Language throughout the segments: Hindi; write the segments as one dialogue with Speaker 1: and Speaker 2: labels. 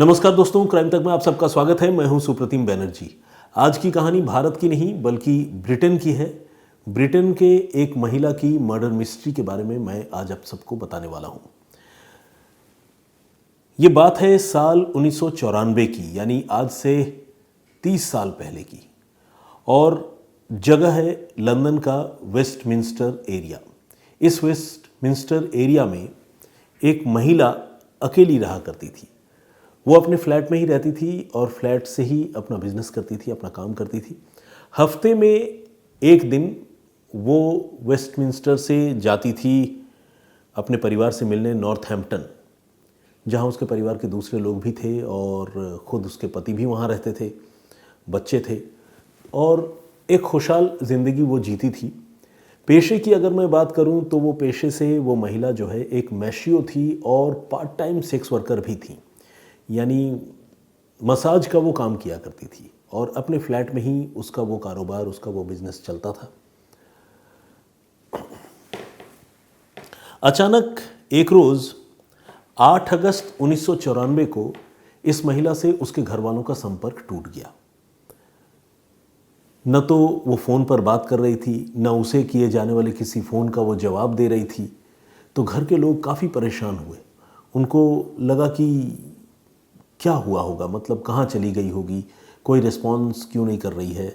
Speaker 1: नमस्कार दोस्तों, क्राइम तक में आप सबका स्वागत है। मैं हूं सुप्रतिम बैनर्जी। आज की कहानी भारत की नहीं बल्कि ब्रिटेन की है। ब्रिटेन के एक महिला की मर्डर मिस्ट्री के बारे में मैं आज आप सबको बताने वाला हूं। ये बात है साल 1994 की, यानी आज से 30 साल पहले की, और जगह है लंदन का वेस्टमिंस्टर एरिया। इस वेस्टमिंस्टर एरिया में एक महिला अकेली रहा करती थी। वो अपने फ्लैट में ही रहती थी और फ्लैट से ही अपना बिजनेस करती थी, अपना काम करती थी। हफ्ते में एक दिन वो वेस्टमिंस्टर से जाती थी अपने परिवार से मिलने नॉर्थहैम्पटन, जहाँ उसके परिवार के दूसरे लोग भी थे और ख़ुद उसके पति भी वहाँ रहते थे, बच्चे थे, और एक खुशहाल ज़िंदगी वो जीती थी। पेशे की अगर मैं बात करूँ तो वो पेशे से वो महिला जो है एक मैशियो थी और पार्ट टाइम सेक्स वर्कर भी थी, यानी मसाज का वो काम किया करती थी और अपने फ्लैट में ही उसका वो कारोबार, उसका वो बिजनेस चलता था। अचानक एक रोज़ 8 अगस्त 1994 को इस महिला से उसके घर वालों का संपर्क टूट गया। न तो वो फ़ोन पर बात कर रही थी, न उसे किए जाने वाले किसी फ़ोन का वो जवाब दे रही थी। तो घर के लोग काफ़ी परेशान हुए। उनको लगा कि क्या हुआ होगा, मतलब कहाँ चली गई होगी, कोई रिस्पॉन्स क्यों नहीं कर रही है।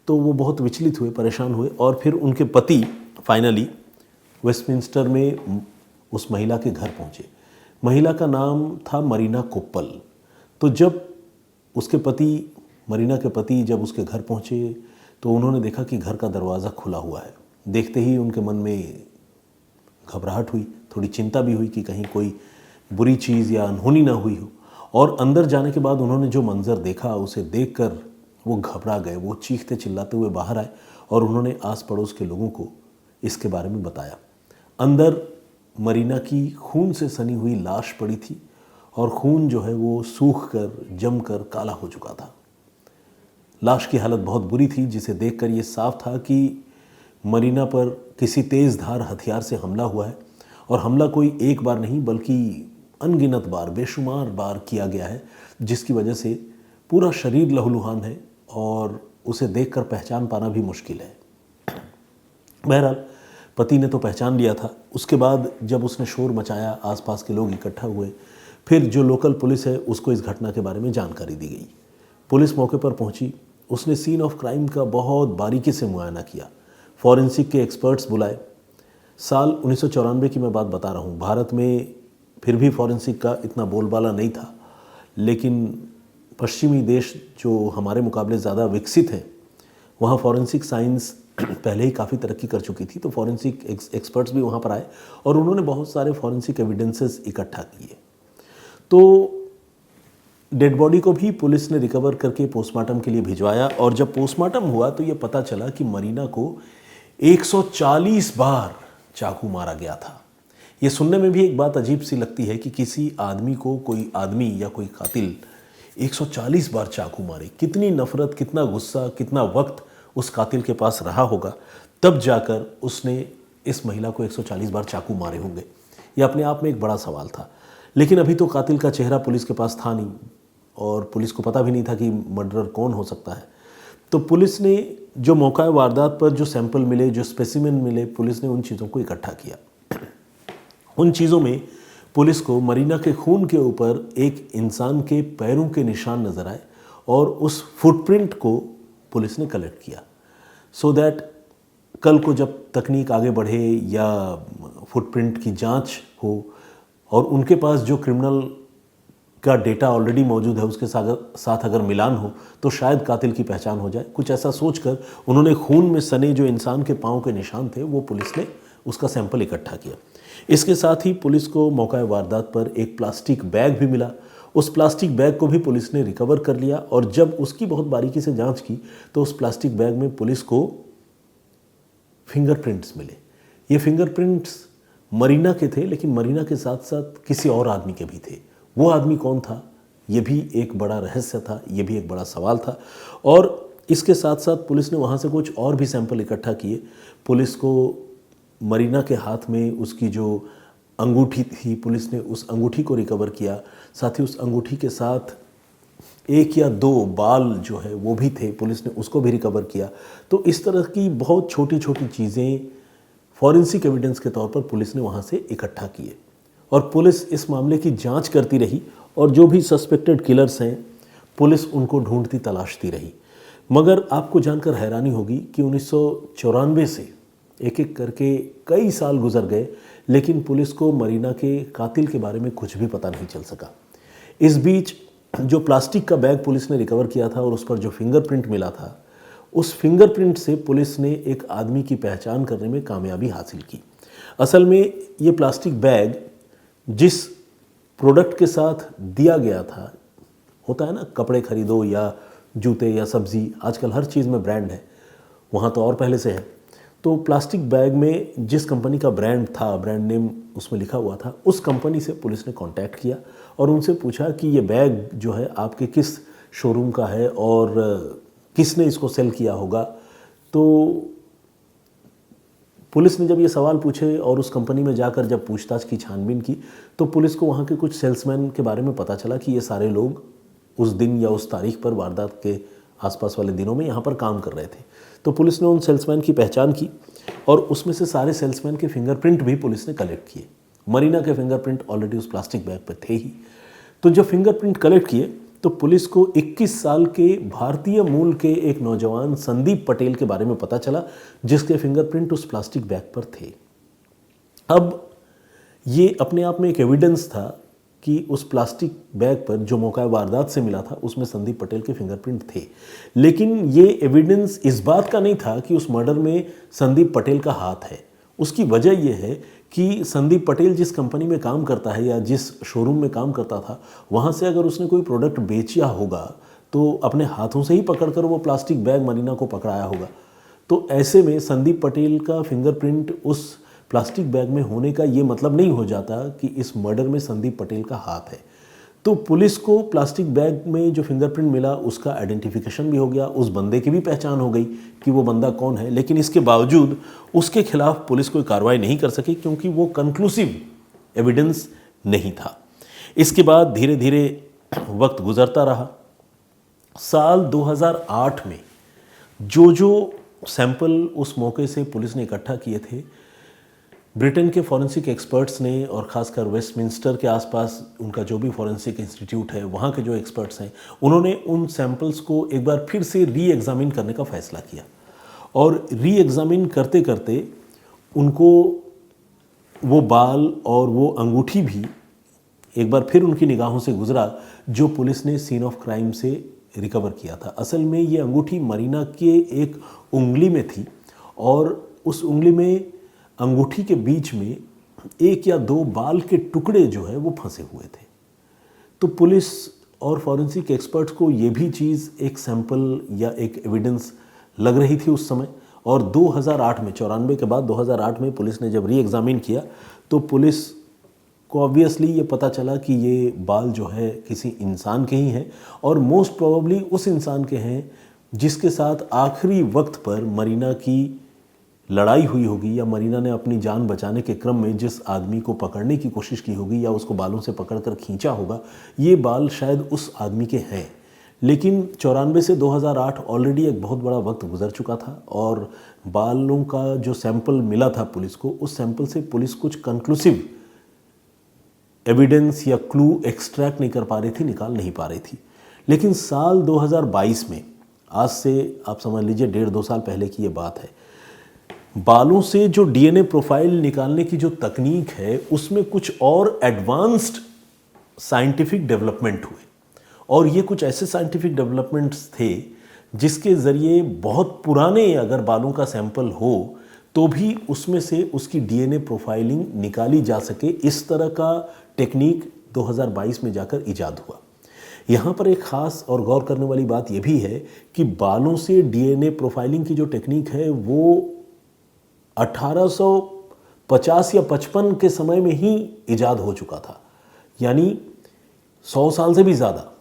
Speaker 1: तो वो बहुत विचलित हुए, परेशान हुए, और फिर उनके पति फाइनली वेस्टमिंस्टर में उस महिला के घर पहुँचे। महिला का नाम था मरीना कोप्पल। तो जब उसके पति, मरीना के पति जब उसके घर पहुँचे तो उन्होंने देखा कि घर का दरवाज़ा खुला हुआ है। देखते ही उनके मन में घबराहट हुई, थोड़ी चिंता भी हुई कि कहीं कोई बुरी चीज़ या अनहोनी ना हुई हो। और अंदर जाने के बाद उन्होंने जो मंज़र देखा, उसे देखकर वो घबरा गए। वो चीखते चिल्लाते हुए बाहर आए और उन्होंने आस पड़ोस के लोगों को इसके बारे में बताया। अंदर मरीना की खून से सनी हुई लाश पड़ी थी और खून जो है वो सूख कर, जम कर काला हो चुका था। लाश की हालत बहुत बुरी थी, जिसे देखकर ये साफ था कि मरीना पर किसी तेज़ धार हथियार से हमला हुआ है, और हमला कोई एक बार नहीं बल्कि अनगिनत बार, बेशुमार बार किया गया है, जिसकी वजह से पूरा शरीर लहूलुहान है और उसे देखकर पहचान पाना भी मुश्किल है। बहरहाल पति ने तो पहचान लिया था। उसके बाद जब उसने शोर मचाया, आसपास के लोग इकट्ठा हुए, फिर जो लोकल पुलिस है उसको इस घटना के बारे में जानकारी दी गई। पुलिस मौके पर पहुंची। उसने सीन ऑफ क्राइम का बहुत बारीकी से मुआयना किया, फॉरेंसिक के एक्सपर्ट्स बुलाए। साल 1994 की मैं बात बता रहा हूँ। भारत में फिर भी फॉरेंसिक का इतना बोलबाला नहीं था, लेकिन पश्चिमी देश जो हमारे मुकाबले ज़्यादा विकसित हैं, वहाँ फॉरेंसिक साइंस पहले ही काफ़ी तरक्की कर चुकी थी। तो फॉरेंसिक एक्सपर्ट्स भी वहाँ पर आए और उन्होंने बहुत सारे फॉरेंसिक एविडेंसेस इकट्ठा किए। तो डेड बॉडी को भी पुलिस ने रिकवर करके पोस्टमार्टम के लिए भिजवाया, और जब पोस्टमार्टम हुआ तो ये पता चला कि मरीना को 140 बार चाकू मारा गया था। ये सुनने में भी एक बात अजीब सी लगती है कि किसी आदमी को कोई आदमी या कोई कातिल 140 बार चाकू मारे। कितनी नफरत, कितना गुस्सा, कितना वक्त उस कातिल के पास रहा होगा, तब जाकर उसने इस महिला को 140 बार चाकू मारे होंगे। ये अपने आप में एक बड़ा सवाल था। लेकिन अभी तो कातिल का चेहरा पुलिस के पास था नहीं, और पुलिस को पता भी नहीं था कि मर्डरर कौन हो सकता है। तो पुलिस ने जो मौका वारदात पर जो सैंपल मिले, जो स्पेसिमेन मिले, पुलिस ने उन चीज़ों को इकट्ठा किया। उन चीज़ों में पुलिस को मरीना के खून के ऊपर एक इंसान के पैरों के निशान नज़र आए, और उस फुटप्रिंट को पुलिस ने कलेक्ट किया, सो दैट कल को जब तकनीक आगे बढ़े या फुटप्रिंट की जांच हो और उनके पास जो क्रिमिनल का डेटा ऑलरेडी मौजूद है उसके साथ अगर मिलान हो तो शायद कातिल की पहचान हो जाए। कुछ ऐसा सोचकर उन्होंने खून में सने जो इंसान के पाँव के निशान थे वो पुलिस ने उसका सैंपल इकट्ठा किया। इसके साथ ही पुलिस को मौका वारदात पर एक प्लास्टिक बैग भी मिला। उस प्लास्टिक बैग को भी पुलिस ने रिकवर कर लिया, और जब उसकी बहुत बारीकी से जांच की तो उस प्लास्टिक बैग में पुलिस को फिंगरप्रिंट्स मिले। ये फिंगरप्रिंट्स मरीना के थे, लेकिन मरीना के साथ साथ किसी और आदमी के भी थे। वो आदमी कौन था, ये भी एक बड़ा रहस्य था, ये भी एक बड़ा सवाल था। और इसके साथ साथ पुलिस ने वहाँ से कुछ और भी सैंपल इकट्ठा किए। पुलिस को मरीना के हाथ में उसकी जो अंगूठी थी, पुलिस ने उस अंगूठी को रिकवर किया। साथ ही उस अंगूठी के साथ 1 या 2 बाल जो है वो भी थे, पुलिस ने उसको भी रिकवर किया। तो इस तरह की बहुत छोटी छोटी चीज़ें फॉरेंसिक एविडेंस के तौर पर पुलिस ने वहाँ से इकट्ठा किए और पुलिस इस मामले की जांच करती रही और जो भी सस्पेक्टेड किलर्स हैं पुलिस उनको ढूंढती तलाशती रही। मगर आपको जानकर हैरानी होगी कि 1994 से एक एक करके कई साल गुजर गए, लेकिन पुलिस को मरीना के कातिल के बारे में कुछ भी पता नहीं चल सका। इस बीच जो प्लास्टिक का बैग पुलिस ने रिकवर किया था और उस पर जो फिंगरप्रिंट मिला था, उस फिंगरप्रिंट से पुलिस ने एक आदमी की पहचान करने में कामयाबी हासिल की। असल में ये प्लास्टिक बैग जिस प्रोडक्ट के साथ दिया गया था, होता है ना कपड़े खरीदो या जूते या सब्ज़ी, आजकल हर चीज़ में ब्रांड है, वहाँ तो और पहले से है। तो प्लास्टिक बैग में जिस कंपनी का ब्रांड था, ब्रांड नेम उसमें लिखा हुआ था, उस कंपनी से पुलिस ने कांटेक्ट किया और उनसे पूछा कि ये बैग जो है आपके किस शोरूम का है और किसने इसको सेल किया होगा। तो पुलिस ने जब ये सवाल पूछे और उस कंपनी में जाकर जब पूछताछ की, छानबीन की, तो पुलिस को वहाँ के कुछ सेल्समैन के बारे में पता चला कि ये सारे लोग उस दिन या उस तारीख पर, वारदात के आसपास वाले दिनों में यहाँ पर काम कर रहे थे। तो पुलिस ने उन सेल्समैन की पहचान की और उसमें से सारे सेल्समैन के फिंगरप्रिंट भी पुलिस ने कलेक्ट किए। मरीना के फिंगरप्रिंट ऑलरेडी उस प्लास्टिक बैग पर थे ही। तो जब फिंगरप्रिंट कलेक्ट किए तो पुलिस को 21 साल के भारतीय मूल के एक नौजवान संदीप पटेल के बारे में पता चला, जिसके फिंगरप्रिंट उस प्लास्टिक बैग पर थे। अब ये अपने आप में एक एविडेंस था कि उस प्लास्टिक बैग पर जो मौका वारदात से मिला था उसमें संदीप पटेल के फिंगरप्रिंट थे। लेकिन ये एविडेंस इस बात का नहीं था कि उस मर्डर में संदीप पटेल का हाथ है। उसकी वजह यह है कि संदीप पटेल जिस कंपनी में काम करता है या जिस शोरूम में काम करता था, वहाँ से अगर उसने कोई प्रोडक्ट बेचा होगा तो अपने हाथों से ही पकड़कर वो प्लास्टिक बैग मरीना को पकड़ाया होगा। तो ऐसे में संदीप पटेल का फिंगरप्रिंट उस प्लास्टिक बैग में होने का ये मतलब नहीं हो जाता कि इस मर्डर में संदीप पटेल का हाथ है। तो पुलिस को प्लास्टिक बैग में जो फिंगरप्रिंट मिला उसका आइडेंटिफिकेशन भी हो गया, उस बंदे की भी पहचान हो गई कि वो बंदा कौन है। लेकिन इसके बावजूद उसके खिलाफ पुलिस कोई कार्रवाई नहीं कर सकी क्योंकि वो कंक्लूसिव एविडेंस नहीं था। इसके बाद धीरे धीरे वक्त गुजरता रहा। साल 2008 में जो सैंपल उस मौके से पुलिस ने इकट्ठा किए थे, ब्रिटेन के फॉरेंसिक एक्सपर्ट्स ने और ख़ासकर वेस्टमिंस्टर के आसपास उनका जो भी फॉरेंसिक इंस्टीट्यूट है, वहाँ के जो एक्सपर्ट्स हैं, उन्होंने उन सैंपल्स को एक बार फिर से री एग्ज़ामिन करने का फ़ैसला किया और री एग्ज़ामिन करते करते उनको वो बाल और वो अंगूठी भी एक बार फिर उनकी निगाहों से गुजरा जो पुलिस ने सीन ऑफ क्राइम से रिकवर किया था। असल में ये अंगूठी मरीना के एक उंगली में थी और उस उंगली में अंगूठी के बीच में 1 या 2 बाल के टुकड़े जो है वो फंसे हुए थे। तो पुलिस और फॉरेंसिक एक्सपर्ट्स को ये भी चीज़ एक सैंपल या एक एविडेंस लग रही थी उस समय। और 2008 में, 94 के बाद 2008 में पुलिस ने जब री एग्ज़ामिन किया तो पुलिस को ऑब्वियसली ये पता चला कि ये बाल जो है किसी इंसान के ही हैं और मोस्ट प्रोबेबली उस इंसान के हैं जिसके साथ आखिरी वक्त पर मरीना की लड़ाई हुई होगी या मरीना ने अपनी जान बचाने के क्रम में जिस आदमी को पकड़ने की कोशिश की होगी या उसको बालों से पकड़कर खींचा होगा, ये बाल शायद उस आदमी के हैं। लेकिन 94 से 2008 ऑलरेडी एक बहुत बड़ा वक्त गुजर चुका था और बालों का जो सैंपल मिला था पुलिस को, उस सैंपल से पुलिस कुछ कंक्लूसिव एविडेंस या क्लू एक्सट्रैक्ट नहीं कर पा रही थी, निकाल नहीं पा रही थी। लेकिन साल 2022 में, आज से आप समझ लीजिए 1.5-2 साल पहले की ये बात है, बालों से जो डीएनए प्रोफाइल निकालने की जो तकनीक है उसमें कुछ और एडवांस्ड साइंटिफिक डेवलपमेंट हुए और ये कुछ ऐसे साइंटिफिक डेवलपमेंट्स थे जिसके ज़रिए बहुत पुराने अगर बालों का सैंपल हो तो भी उसमें से उसकी डीएनए प्रोफाइलिंग निकाली जा सके। इस तरह का टेक्निक 2022 में जाकर इजाद हुआ। यहाँ पर एक ख़ास और गौर करने वाली बात यह भी है कि बालों से डीएनए प्रोफाइलिंग की जो टेक्निक है वो 1850 या 55 के समय में ही इजाद हो चुका था, यानी 100 साल से भी ज़्यादा।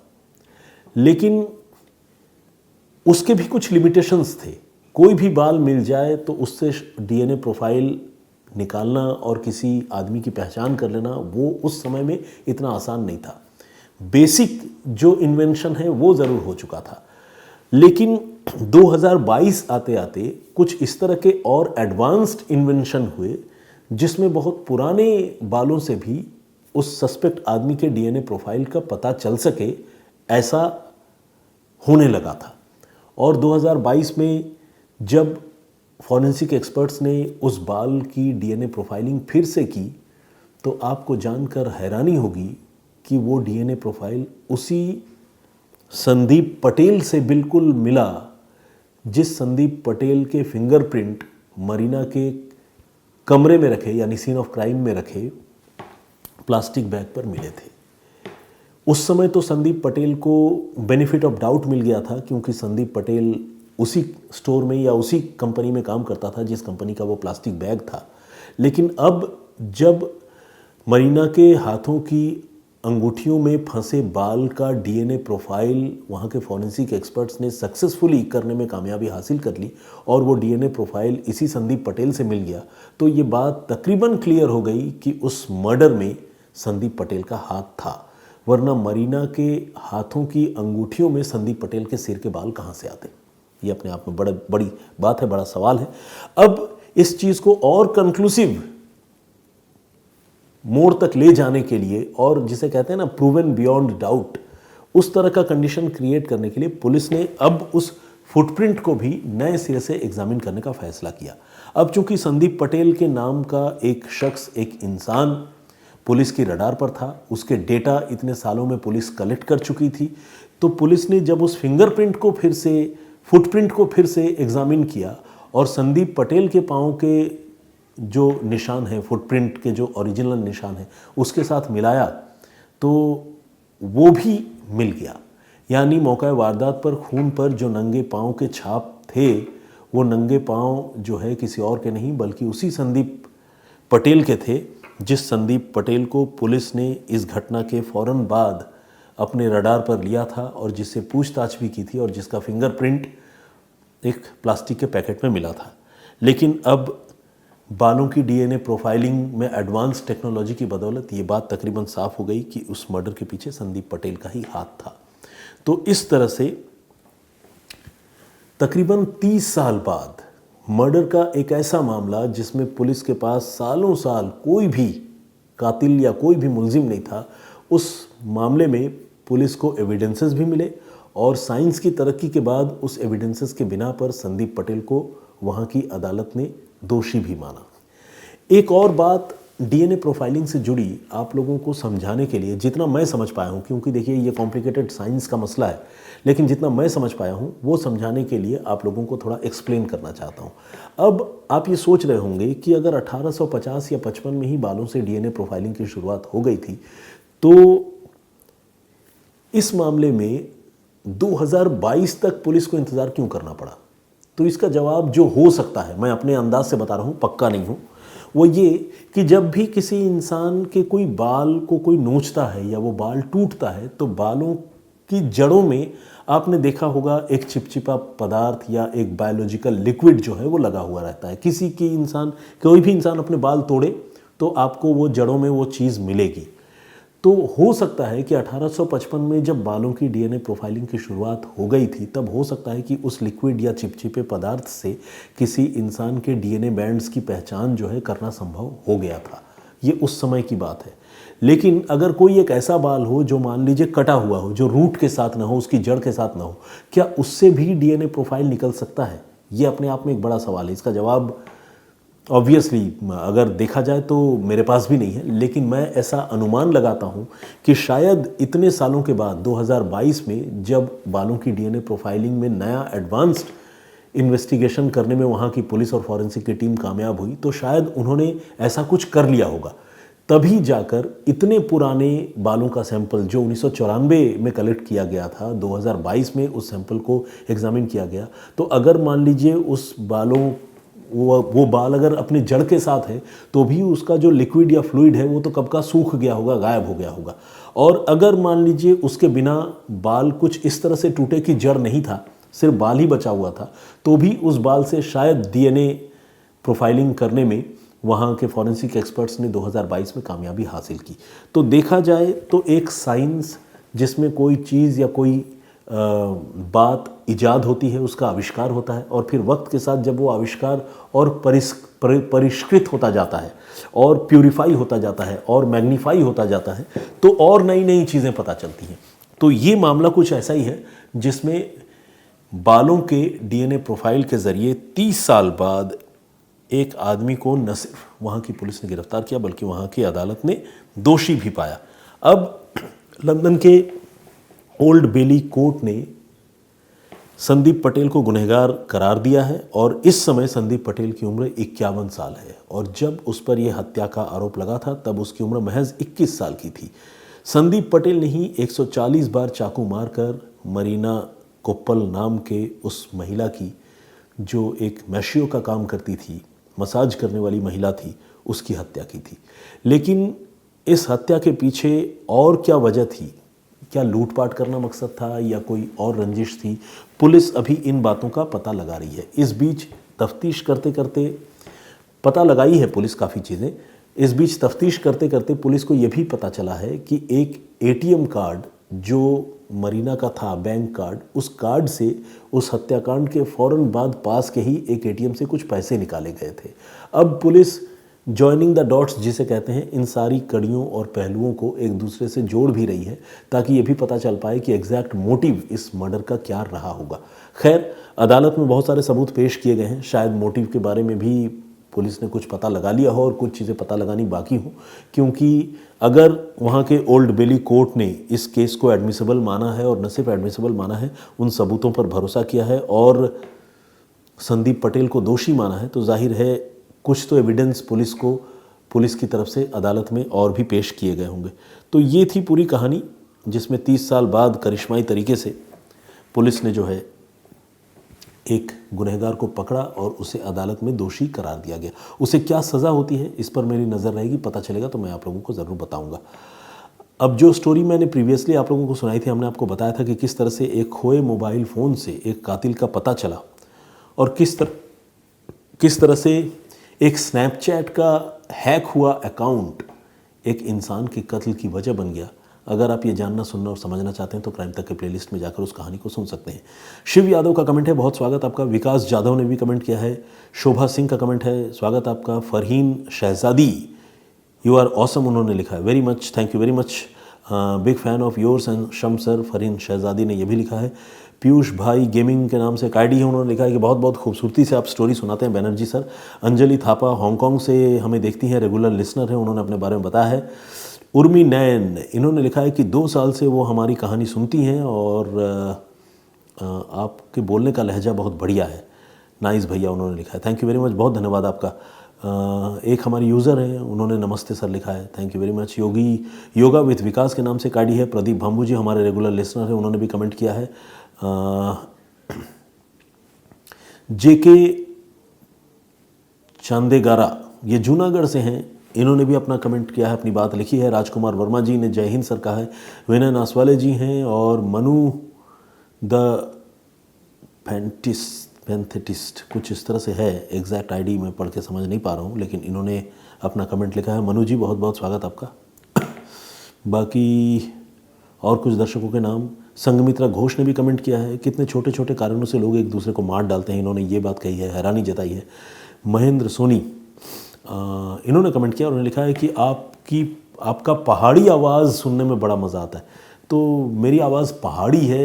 Speaker 1: लेकिन उसके भी कुछ लिमिटेशंस थे। कोई भी बाल मिल जाए तो उससे डीएनए प्रोफाइल निकालना और किसी आदमी की पहचान कर लेना वो उस समय में इतना आसान नहीं था। बेसिक जो इन्वेंशन है वो ज़रूर हो चुका था, लेकिन 2022 आते आते कुछ इस तरह के और एडवांस्ड इन्वेंशन हुए जिसमें बहुत पुराने बालों से भी उस सस्पेक्ट आदमी के डीएनए प्रोफाइल का पता चल सके, ऐसा होने लगा था। और 2022 में जब फॉरेंसिक एक्सपर्ट्स ने उस बाल की डीएनए प्रोफाइलिंग फिर से की तो आपको जानकर हैरानी होगी कि वो डीएनए प्रोफाइल उसी संदीप पटेल से बिल्कुल मिला जिस संदीप पटेल के फिंगरप्रिंट मरीना के कमरे में रखे यानी सीन ऑफ क्राइम में रखे प्लास्टिक बैग पर मिले थे। उस समय तो संदीप पटेल को बेनिफिट ऑफ डाउट मिल गया था क्योंकि संदीप पटेल उसी स्टोर में या उसी कंपनी में काम करता था जिस कंपनी का वो प्लास्टिक बैग था। लेकिन अब जब मरीना के हाथों की अंगूठियों में फंसे बाल का डीएनए प्रोफाइल वहाँ के फॉरेंसिक एक्सपर्ट्स ने सक्सेसफुली करने में कामयाबी हासिल कर ली और वो डीएनए प्रोफाइल इसी संदीप पटेल से मिल गया, तो ये बात तकरीबन क्लियर हो गई कि उस मर्डर में संदीप पटेल का हाथ था, वरना मरीना के हाथों की अंगूठियों में संदीप पटेल के सिर के बाल कहाँ से आते? ये अपने आप में बड़ी बात है, बड़ा सवाल है। अब इस चीज़ को और कंक्लूसिव मोड़ तक ले जाने के लिए और जिसे कहते हैं ना प्रूवन बियॉन्ड डाउट, उस तरह का कंडीशन क्रिएट करने के लिए पुलिस ने अब उस फुटप्रिंट को भी नए सिरे से एग्जामिन करने का फैसला किया। अब चूंकि संदीप पटेल के नाम का एक शख्स, एक इंसान पुलिस की रडार पर था, उसके डेटा इतने सालों में पुलिस कलेक्ट कर चुकी थी, तो पुलिस ने जब उस फिंगरप्रिंट को फिर से, फुटप्रिंट को फिर से एग्जामिन किया और संदीप पटेल के पाँव के जो निशान है, फुटप्रिंट के जो ओरिजिनल निशान है उसके साथ मिलाया तो वो भी मिल गया। यानी मौका वारदात पर खून पर जो नंगे पाँव के छाप थे वो नंगे पाँव जो है किसी और के नहीं बल्कि उसी संदीप पटेल के थे, जिस संदीप पटेल को पुलिस ने इस घटना के फ़ौरन बाद अपने रडार पर लिया था और जिससे पूछताछ भी की थी और जिसका फिंगरप्रिंट एक प्लास्टिक के पैकेट में मिला था। लेकिन अब बालों की डीएनए प्रोफाइलिंग में एडवांस टेक्नोलॉजी की बदौलत ये बात तकरीबन साफ हो गई कि उस मर्डर के पीछे संदीप पटेल का ही हाथ था। तो इस तरह से तकरीबन 30 साल बाद मर्डर का एक ऐसा मामला जिसमें पुलिस के पास सालों साल कोई भी कातिल या कोई भी मुलजिम नहीं था, उस मामले में पुलिस को एविडेंसेस भी मिले और साइंस की तरक्की के बाद उस एविडेंसेस के बिना पर संदीप पटेल को वहाँ की अदालत ने दोषी भी माना। एक और बात डीएनए प्रोफाइलिंग से जुड़ी आप लोगों को समझाने के लिए, जितना मैं समझ पाया हूँ, क्योंकि देखिए ये कॉम्प्लिकेटेड साइंस का मसला है, लेकिन जितना मैं समझ पाया हूँ वो समझाने के लिए आप लोगों को थोड़ा एक्सप्लेन करना चाहता हूँ। अब आप ये सोच रहे होंगे कि अगर 1850 या 55 में ही बालों से डीएनए प्रोफाइलिंग की शुरुआत हो गई थी तो इस मामले में 2022 तक पुलिस को इंतज़ार क्यों करना पड़ा? तो इसका जवाब जो हो सकता है, मैं अपने अंदाज से बता रहा हूँ, पक्का नहीं हूँ, वो ये कि जब भी किसी इंसान के कोई बाल को कोई नोचता है या वो बाल टूटता है तो बालों की जड़ों में आपने देखा होगा एक चिपचिपा पदार्थ या एक बायोलॉजिकल लिक्विड जो है वो लगा हुआ रहता है। कोई भी इंसान अपने बाल तोड़े तो आपको वो जड़ों में वो चीज़ मिलेगी। तो हो सकता है कि 1855 में जब बालों की डीएनए प्रोफाइलिंग की शुरुआत हो गई थी तब हो सकता है कि उस लिक्विड या चिपचिपे पदार्थ से किसी इंसान के डीएनए बैंड्स की पहचान जो है करना संभव हो गया था। ये उस समय की बात है। लेकिन अगर कोई एक ऐसा बाल हो जो मान लीजिए कटा हुआ हो, जो रूट के साथ ना हो, उसकी जड़ के साथ ना हो, क्या उससे भी डीएनए प्रोफाइल निकल सकता है? ये अपने आप में एक बड़ा सवाल है। इसका जवाब ऑब्वियसली अगर देखा जाए तो मेरे पास भी नहीं है, लेकिन मैं ऐसा अनुमान लगाता हूं कि शायद इतने सालों के बाद 2022 में जब बालों की डीएनए प्रोफाइलिंग में नया एडवांस्ड इन्वेस्टिगेशन करने में वहां की पुलिस और फॉरेंसिक की टीम कामयाब हुई तो शायद उन्होंने ऐसा कुछ कर लिया होगा। तभी जाकर इतने पुराने बालों का सैंपल जो 1994 में कलेक्ट किया गया था, 2022 में उस सैंपल को एग्जामिन किया गया। तो अगर मान लीजिए उस बालों वो बाल अगर अपने जड़ के साथ है तो भी उसका जो लिक्विड या फ्लूइड है वो तो कब का सूख गया होगा, गायब हो गया होगा। और अगर मान लीजिए उसके बिना बाल कुछ इस तरह से टूटे कि जड़ नहीं था, सिर्फ बाल ही बचा हुआ था, तो भी उस बाल से शायद डीएनए प्रोफाइलिंग करने में वहाँ के फॉरेंसिक एक्सपर्ट्स ने 2022 में कामयाबी हासिल की। तो देखा जाए तो एक साइंस जिसमें कोई चीज़ या कोई बात इजाद होती है, उसका आविष्कार होता है, और फिर वक्त के साथ जब वो आविष्कार और परिष्कृत होता जाता है और प्यूरिफाई होता जाता है और मैग्नीफाई होता जाता है, तो और नई नई चीज़ें पता चलती हैं। तो ये मामला कुछ ऐसा ही है जिसमें बालों के डीएनए प्रोफाइल के ज़रिए 30 साल बाद एक आदमी को न सिर्फ वहाँ की पुलिस ने गिरफ्तार किया बल्कि वहाँ की अदालत ने दोषी भी पाया। अब लंदन के ओल्ड बेली कोर्ट ने संदीप पटेल को गुनहगार करार दिया है और इस समय संदीप पटेल की उम्र 51 साल है, और जब उस पर यह हत्या का आरोप लगा था तब उसकी उम्र महज 21 साल की थी। संदीप पटेल ने ही 140 बार चाकू मारकर मरीना कोप्पल नाम के उस महिला की, जो एक मैशियो का काम करती थी, मसाज करने वाली महिला थी, उसकी हत्या की थी। लेकिन इस हत्या के पीछे और क्या वजह थी? क्या लूटपाट करना मकसद था या कोई और रंजिश थी? पुलिस अभी इन बातों का पता लगा रही है। इस बीच तफ्तीश करते करते पता लगाई है पुलिस काफ़ी चीज़ें। इस बीच तफ्तीश करते करते पुलिस को यह भी पता चला है कि एक एटीएम कार्ड जो मरीना का था, बैंक कार्ड, उस कार्ड से उस हत्याकांड के फ़ौरन बाद पास के ही एक एटीएम से कुछ पैसे निकाले गए थे। अब पुलिस जॉइनिंग द डॉट्स जिसे कहते हैं, इन सारी कड़ियों और पहलुओं को एक दूसरे से जोड़ भी रही है ताकि ये भी पता चल पाए कि एग्जैक्ट मोटिव इस मर्डर का क्या रहा होगा। खैर, अदालत में बहुत सारे सबूत पेश किए गए हैं। शायद मोटिव के बारे में भी पुलिस ने कुछ पता लगा लिया हो और कुछ चीज़ें पता लगानी बाकी हो, क्योंकि अगर वहाँ के ओल्ड बेली कोर्ट ने इस केस को एडमिसिबल माना है और न सिर्फ एडमिसिबल माना है, उन सबूतों पर भरोसा किया है और संदीप पटेल को दोषी माना है, तो जाहिर है कुछ तो एविडेंस पुलिस की तरफ से अदालत में और भी पेश किए गए होंगे। तो ये थी पूरी कहानी जिसमें 30 साल बाद करिश्माई तरीके से पुलिस ने जो है एक गुनहगार को पकड़ा और उसे अदालत में दोषी करार दिया गया। उसे क्या सज़ा होती है इस पर मेरी नज़र रहेगी, पता चलेगा तो मैं आप लोगों को ज़रूर बताऊंगा। अब जो स्टोरी मैंने प्रीवियसली आप लोगों को सुनाई थी, हमने आपको बताया था कि किस तरह से एक खोए मोबाइल फ़ोन से एक कातिल का पता चला और किस तरह से एक स्नैपचैट का हैक हुआ अकाउंट एक इंसान के कत्ल की वजह बन गया। अगर आप ये जानना, सुनना और समझना चाहते हैं तो क्राइम तक के प्लेलिस्ट में जाकर उस कहानी को सुन सकते हैं। शिव यादव का कमेंट है, बहुत स्वागत आपका। विकास जाधव ने भी कमेंट किया है। शोभा सिंह का कमेंट है, स्वागत आपका। फरहीन शहजादी, यू आर ऑसम, उन्होंने लिखा है। Very much, thank you very much, big fan of yours and शम सर। फरहीन शहजादी ने यह भी लिखा है। पीयूष भाई गेमिंग के नाम से एक आईडी है, उन्होंने लिखा है कि बहुत बहुत खूबसूरती से आप स्टोरी सुनाते हैं बैनर्जी सर। अंजलि थापा हांगकांग से हमें देखती हैं, रेगुलर लिसनर है, उन्होंने अपने बारे में बताया है। उर्मी नैन, इन्होंने लिखा है कि 2 साल से वो हमारी कहानी सुनती हैं और आपके बोलने का लहजा बहुत बढ़िया है। नाइस भैया, उन्होंने लिखा है। थैंक यू वेरी मच, बहुत धन्यवाद आपका। एक हमारी यूज़र हैं, उन्होंने नमस्ते सर लिखा है। Thank you very much. Yoga with Vikas के नाम से एक आईडी है। प्रदीप भाम्बू जी हमारे रेगुलर लिसनर हैं, उन्होंने भी कमेंट किया है। जेके चांदेगारा, ये जूनागढ़ से हैं, इन्होंने भी अपना कमेंट किया है, अपनी बात लिखी है। राजकुमार वर्मा जी ने जय हिंद सर कहा है। विनय नासवाले जी हैं और मनु द पैंथेटिस्ट, कुछ इस तरह से है, एग्जैक्ट आईडी मैं पढ़ के समझ नहीं पा रहा हूँ, लेकिन इन्होंने अपना कमेंट लिखा है। मनु जी बहुत बहुत स्वागत आपका। बाकी और कुछ दर्शकों के नाम, संगमित्रा घोष ने भी कमेंट किया है। कितने छोटे छोटे कारणों से लोग एक दूसरे को मार डालते हैं, इन्होंने ये बात कही है, हैरानी जताई है। महेंद्र सोनी, इन्होंने कमेंट किया और उन्होंने लिखा है कि आपका पहाड़ी आवाज़ सुनने में बड़ा मज़ा आता है। तो मेरी आवाज़ पहाड़ी है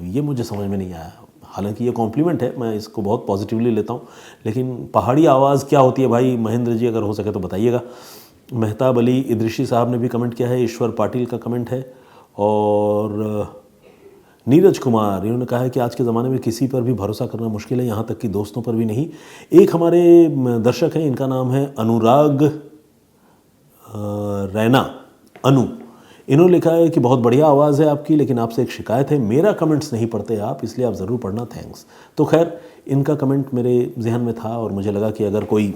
Speaker 1: ये मुझे समझ में नहीं आया, हालांकि ये कॉम्प्लीमेंट है, मैं इसको बहुत पॉजिटिवली लेता हूँ, लेकिन पहाड़ी आवाज़ क्या होती है भाई महेंद्र जी, अगर हो सके तो बताइएगा। मेहताब अली इदरिशी साहब ने भी कमेंट किया है। ईश्वर पाटिल का कमेंट है और नीरज कुमार, इन्होंने कहा है कि आज के ज़माने में किसी पर भी भरोसा करना मुश्किल है, यहाँ तक कि दोस्तों पर भी नहीं। एक हमारे दर्शक हैं, इनका नाम है अनुराग रैना, अनु, इन्होंने लिखा है कि बहुत बढ़िया आवाज़ है आपकी, लेकिन आपसे एक शिकायत है, मेरा कमेंट्स नहीं पढ़ते आप, इसलिए आप ज़रूर पढ़ना, थैंक्स। तो खैर, इनका कमेंट मेरे जहन में था और मुझे लगा कि अगर कोई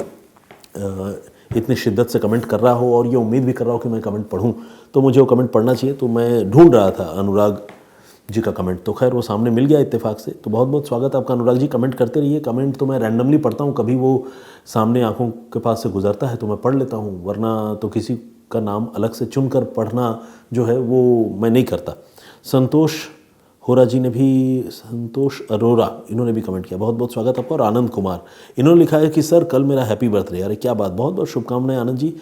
Speaker 1: इतनी शिद्दत से कमेंट कर रहा हो और ये उम्मीद भी कर रहा हो कि मैं कमेंट पढ़ूं, तो मुझे वो कमेंट पढ़ना चाहिए। तो मैं ढूंढ रहा था अनुराग जी का कमेंट, तो खैर वो सामने मिल गया इत्तेफाक से। तो बहुत बहुत स्वागत आपका अनुराग जी, कमेंट करते रहिए। कमेंट तो मैं रैंडमली पढ़ता हूँ, कभी वो सामने आंखों के पास से गुजरता है तो मैं पढ़ लेता हूँ, वरना तो किसी का नाम अलग से चुनकर पढ़ना जो है वो मैं नहीं करता। संतोष होरा जी ने भी, संतोष अरोरा, इन्होंने भी कमेंट किया, बहुत बहुत स्वागत आपका। और आनंद कुमार, इन्होंने लिखा है कि सर कल मेरा हैप्पी बर्थडे। अरे क्या बात, बहुत बहुत शुभकामनाएं Anand ji,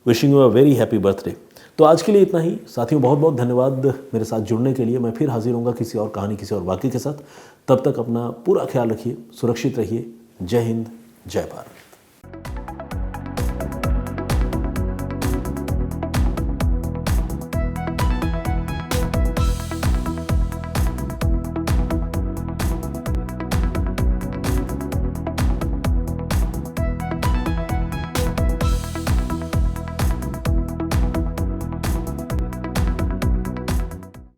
Speaker 1: wishing you a very happy birthday. तो आज के लिए इतना ही साथियों, बहुत बहुत धन्यवाद मेरे साथ जुड़ने के लिए। मैं फिर हाजिर होऊंगा किसी और कहानी, किसी और वाक़ये के साथ। तब तक अपना पूरा ख्याल रखिए, सुरक्षित रहिए। जय हिंद, जय भारत।